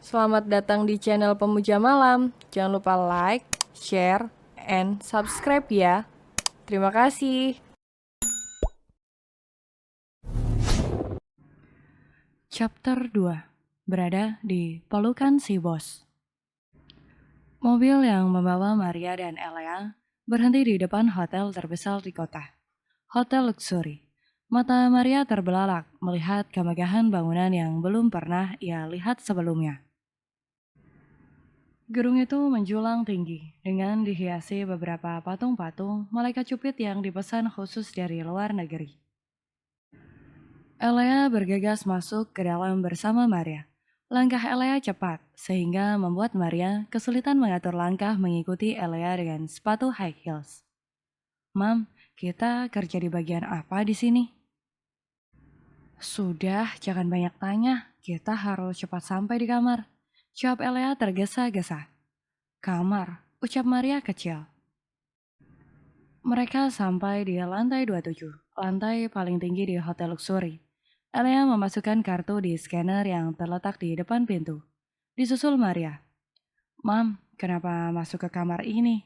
Selamat datang di channel Pemuja Malam. Jangan lupa like, share, and subscribe ya. Terima kasih. Chapter 2. Berada di pelukan si bos. Mobil yang membawa Maria dan Elea berhenti di depan hotel terbesar di kota. Hotel Luxury. Mata Maria terbelalak melihat kemegahan bangunan yang belum pernah ia lihat sebelumnya. Gedung itu menjulang tinggi dengan dihiasi beberapa patung-patung malaikat cupid yang dipesan khusus dari luar negeri. Elea bergegas masuk ke dalam bersama Maria. Langkah Elea cepat, sehingga membuat Maria kesulitan mengatur langkah mengikuti Elea dengan sepatu high heels. "Mam, kita kerja di bagian apa di sini?" "Sudah, jangan banyak tanya. Kita harus cepat sampai di kamar," jawab Elea tergesa-gesa. "Kamar," ucap Maria kecil. Mereka sampai di lantai 27, lantai paling tinggi di Hotel Luxury. Elea memasukkan kartu di scanner yang terletak di depan pintu. Disusul Maria. "Mam, kenapa masuk ke kamar ini?"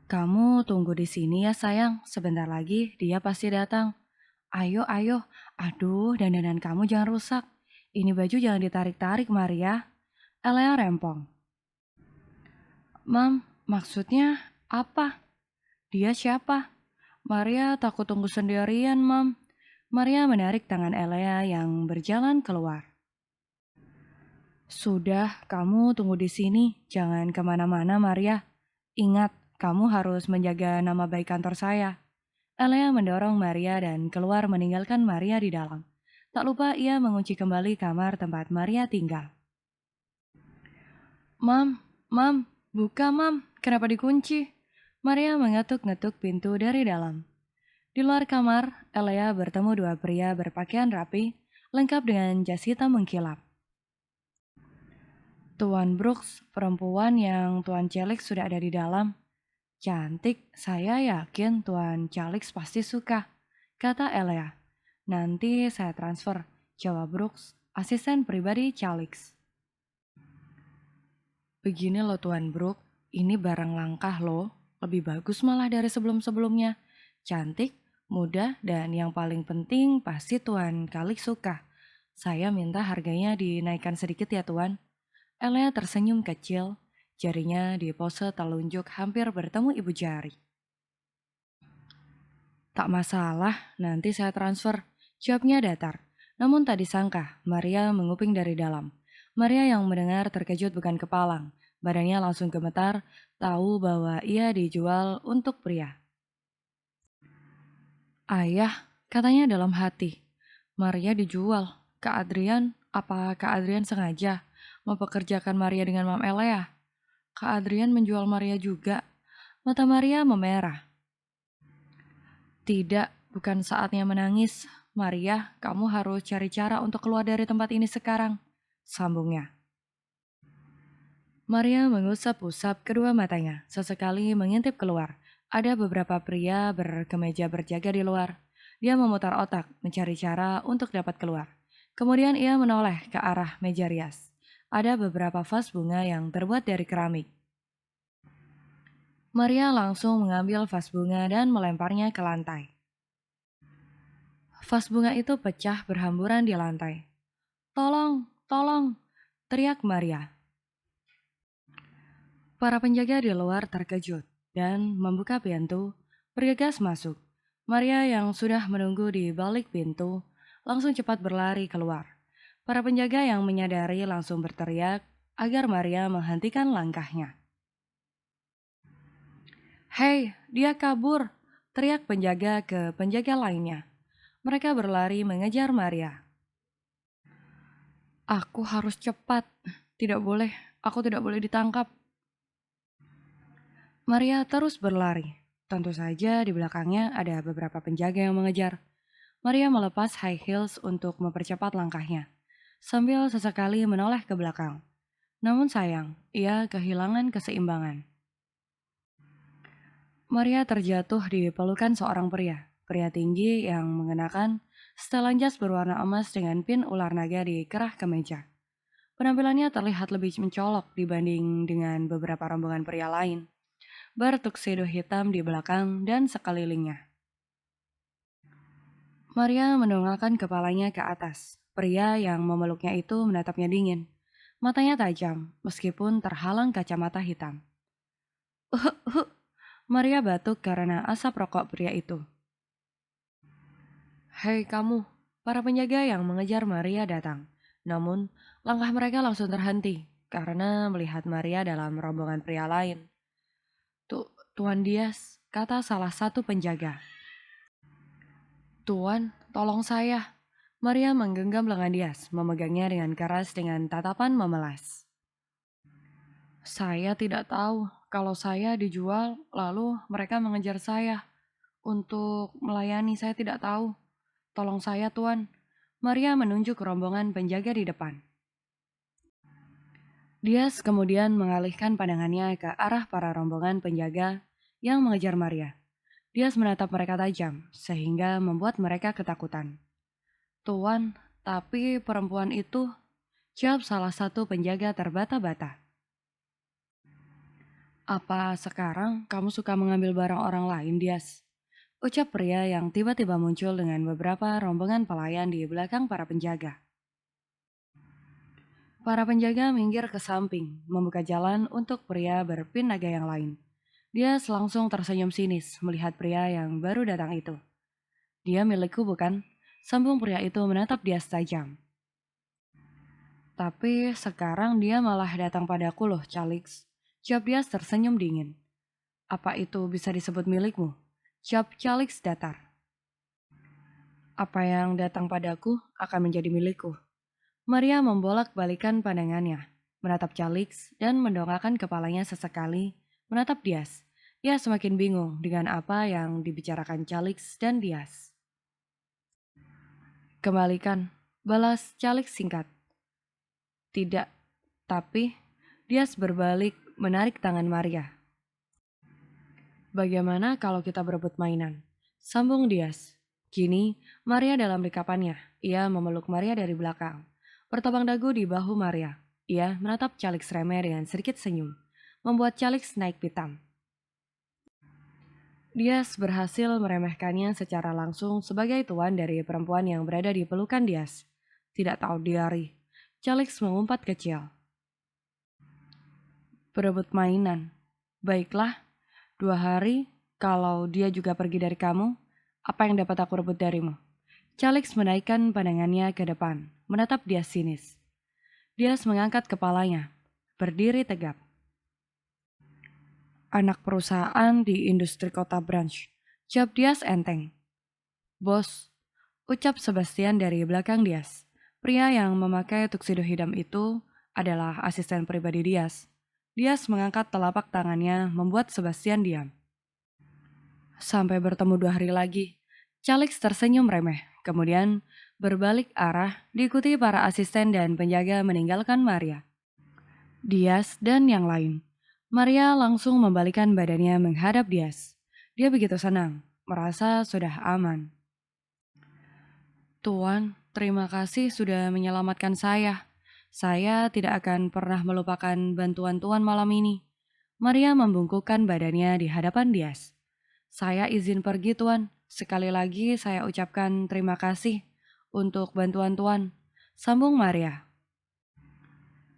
"Kamu tunggu di sini ya sayang, sebentar lagi dia pasti datang. Ayo, ayo, aduh dandanan kamu jangan rusak. Ini baju jangan ditarik-tarik Maria." Elea rempong. "Mam, maksudnya apa? Dia siapa?" "Maria takut tunggu sendirian, Mam." Maria menarik tangan Elea yang berjalan keluar. "Sudah, kamu tunggu di sini. Jangan kemana-mana, Maria. Ingat, kamu harus menjaga nama baik kantor saya." Elea mendorong Maria dan keluar meninggalkan Maria di dalam. Tak lupa ia mengunci kembali kamar tempat Maria tinggal. "Mam, Mam, buka Mam. Kenapa dikunci?" Maria mengetuk-ngetuk pintu dari dalam. Di luar kamar, Elea bertemu dua pria berpakaian rapi, lengkap dengan jas hitam mengkilap. "Tuan Brooks, perempuan yang Tuan Celix sudah ada di dalam. Cantik, saya yakin Tuan Celix pasti suka," kata Elea. "Nanti saya transfer," jawab Brooks, asisten pribadi Celix. "Begini loh Tuan Brooks, ini barang langkah loh, lebih bagus malah dari sebelum-sebelumnya. Cantik, mudah, dan yang paling penting pasti Tuan Kalik suka. Saya minta harganya dinaikkan sedikit ya Tuan." Elea tersenyum kecil, jarinya di pose telunjuk hampir bertemu ibu jari. "Tak masalah, nanti saya transfer," jawabnya datar. Namun tak disangka, Maria menguping dari dalam. Maria yang mendengar terkejut bukan kepalang. Badannya langsung gemetar, tahu bahwa ia dijual untuk pria. "Ayah," katanya dalam hati. "Maria dijual. Kak Adrian, apa Kak Adrian sengaja mempekerjakan Maria dengan Mam Elea? Kak Adrian menjual Maria juga." Mata Maria memerah. "Tidak, bukan saatnya menangis. Maria, kamu harus cari cara untuk keluar dari tempat ini sekarang," sambungnya. Maria mengusap-usap kedua matanya, sesekali mengintip keluar. Ada beberapa pria berkemeja berjaga di luar. Dia memutar otak, mencari cara untuk dapat keluar. Kemudian ia menoleh ke arah meja rias. Ada beberapa vas bunga yang terbuat dari keramik. Maria langsung mengambil vas bunga dan melemparnya ke lantai. Vas bunga itu pecah berhamburan di lantai. "Tolong, tolong!" teriak Maria. Para penjaga di luar terkejut dan membuka pintu, bergegas masuk. Maria yang sudah menunggu di balik pintu langsung cepat berlari keluar. Para penjaga yang menyadari langsung berteriak agar Maria menghentikan langkahnya. "Hei, dia kabur!" teriak penjaga ke penjaga lainnya. Mereka berlari mengejar Maria. "Aku harus cepat. Tidak boleh, aku tidak boleh ditangkap." Maria terus berlari. Tentu saja di belakangnya ada beberapa penjaga yang mengejar. Maria melepas high heels untuk mempercepat langkahnya, sambil sesekali menoleh ke belakang. Namun sayang, ia kehilangan keseimbangan. Maria terjatuh di pelukan seorang pria tinggi yang mengenakan setelan jas berwarna emas dengan pin ular naga di kerah kemeja. Penampilannya terlihat lebih mencolok dibanding dengan beberapa rombongan pria lain. Bertuxedo hitam di belakang dan sekelilingnya. Maria mendongakkan kepalanya ke atas. Pria yang memeluknya itu menatapnya dingin. Matanya tajam, meskipun terhalang kacamata hitam. Maria batuk karena asap rokok pria itu. Hei kamu, para penjaga yang mengejar Maria datang. Namun, langkah mereka langsung terhenti karena melihat Maria dalam rombongan pria lain. Tuan Dias, kata salah satu penjaga. Tuan, tolong saya. Maria menggenggam lengan Dias, memegangnya dengan keras dengan tatapan memelas. Saya tidak tahu. Kalau saya dijual, lalu mereka mengejar saya. Untuk melayani saya tidak tahu. Tolong saya, Tuan. Maria menunjuk rombongan penjaga di depan. Dias kemudian mengalihkan pandangannya ke arah para rombongan penjaga yang mengejar Maria. Dias menatap mereka tajam, sehingga membuat mereka ketakutan. Tuan, tapi perempuan itu, jawab salah satu penjaga terbata-bata. Apa sekarang kamu suka mengambil barang orang lain, Dias? Ucap pria yang tiba-tiba muncul dengan beberapa rombongan pelayan di belakang para penjaga. Para penjaga minggir ke samping, membuka jalan untuk pria berpinaga yang lain. Dia langsung tersenyum sinis melihat pria yang baru datang itu. Dia milikku bukan? Sambung pria itu menatap dia tajam. Tapi sekarang dia malah datang padaku loh, Calix. Jawab dia tersenyum dingin. Apa itu bisa disebut milikmu? Jawab Calix datar. Apa yang datang padaku akan menjadi milikku. Maria membolak-balikan pandangannya, menatap Calix dan mendongakkan kepalanya sesekali, menatap Dias. Ia semakin bingung dengan apa yang dibicarakan Calix dan Dias. Kembalikan, balas Calix singkat. Tidak, tapi Dias berbalik menarik tangan Maria. Bagaimana kalau kita berebut mainan? Sambung Dias. Kini, Maria dalam likapannya. Ia memeluk Maria dari belakang. Bertopang dagu di bahu Maria. Ia menatap Calix remeh dengan sedikit senyum, membuat Calix naik pitam. Dias berhasil meremehkannya secara langsung sebagai tuan dari perempuan yang berada di pelukan Dias. Tidak tahu diri, Calix mengumpat kecil. Berebut mainan. Baiklah, 2 hari, kalau dia juga pergi dari kamu, apa yang dapat aku rebut darimu? Calix menaikkan pandangannya ke depan, menatap Dias sinis. Dias mengangkat kepalanya, berdiri tegap. Anak perusahaan di industri kota Branch, jawab Dias enteng. Bos, ucap Sebastian dari belakang Dias. Pria yang memakai tuxedo hitam itu adalah asisten pribadi Dias. Dias mengangkat telapak tangannya membuat Sebastian diam. Sampai bertemu 2 hari lagi. Calix tersenyum remeh, kemudian berbalik arah diikuti para asisten dan penjaga meninggalkan Maria. Dias dan yang lain. Maria langsung membalikan badannya menghadap Dias. Dia begitu senang, merasa sudah aman. Tuan, terima kasih sudah menyelamatkan saya. Saya tidak akan pernah melupakan bantuan Tuan malam ini. Maria membungkukkan badannya di hadapan Dias. Saya izin pergi, Tuan. Sekali lagi saya ucapkan terima kasih untuk bantuan Tuan. Sambung Maria.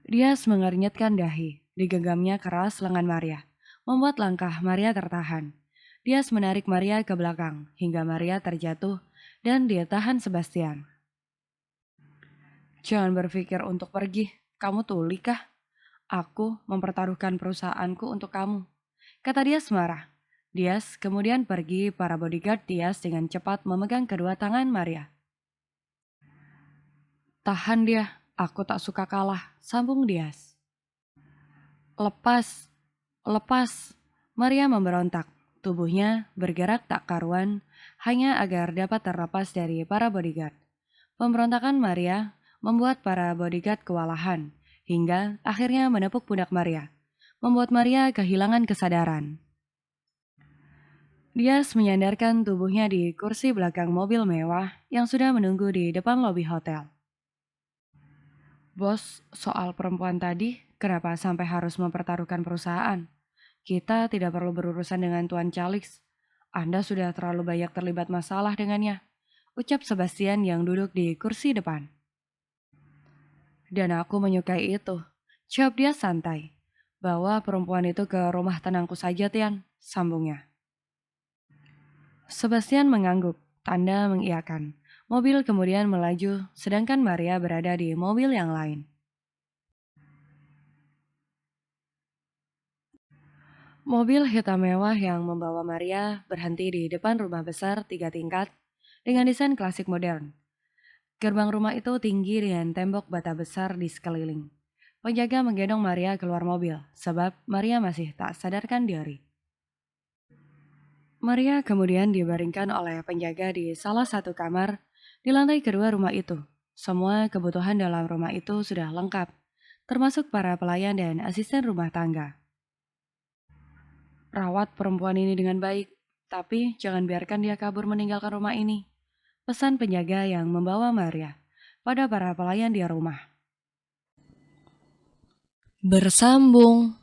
Dias mengernyitkan dahi. Digenggamnya keras lengan Maria, membuat langkah Maria tertahan. Dias menarik Maria ke belakang hingga Maria terjatuh dan dia tahan Sebastian. Jangan berpikir untuk pergi. Kamu tuli kah? Aku mempertaruhkan perusahaanku untuk kamu, kata Dias marah. Dias kemudian pergi para bodyguard Dias dengan cepat memegang kedua tangan Maria. Tahan dia, aku tak suka kalah, sambung Dias. Lepas, lepas. Maria memberontak. Tubuhnya bergerak tak karuan, hanya agar dapat terlepas dari para bodyguard. Pemberontakan Maria membuat para bodyguard kewalahan, hingga akhirnya menepuk pundak Maria, membuat Maria kehilangan kesadaran. Dias menyandarkan tubuhnya di kursi belakang mobil mewah yang sudah menunggu di depan lobi hotel. Bos, soal perempuan tadi, kenapa sampai harus mempertaruhkan perusahaan? Kita tidak perlu berurusan dengan Tuan Calix. Anda sudah terlalu banyak terlibat masalah dengannya, ucap Sebastian yang duduk di kursi depan. Dan aku menyukai itu. Jawab dia santai. Bawa perempuan itu ke rumah tenangku saja, Tian, sambungnya. Sebastian mengangguk, tanda mengiyakan. Mobil kemudian melaju, sedangkan Maria berada di mobil yang lain. Mobil hitam mewah yang membawa Maria berhenti di depan rumah besar 3 tingkat dengan desain klasik modern. Gerbang rumah itu tinggi dengan tembok bata besar di sekeliling. Penjaga menggendong Maria keluar mobil, sebab Maria masih tak sadarkan diri. Maria kemudian dibaringkan oleh penjaga di salah satu kamar di lantai kedua rumah itu. Semua kebutuhan dalam rumah itu sudah lengkap, termasuk para pelayan dan asisten rumah tangga. Rawat perempuan ini dengan baik, tapi jangan biarkan dia kabur meninggalkan rumah ini. Pesan penjaga yang membawa Maria pada para pelayan di rumah. Bersambung.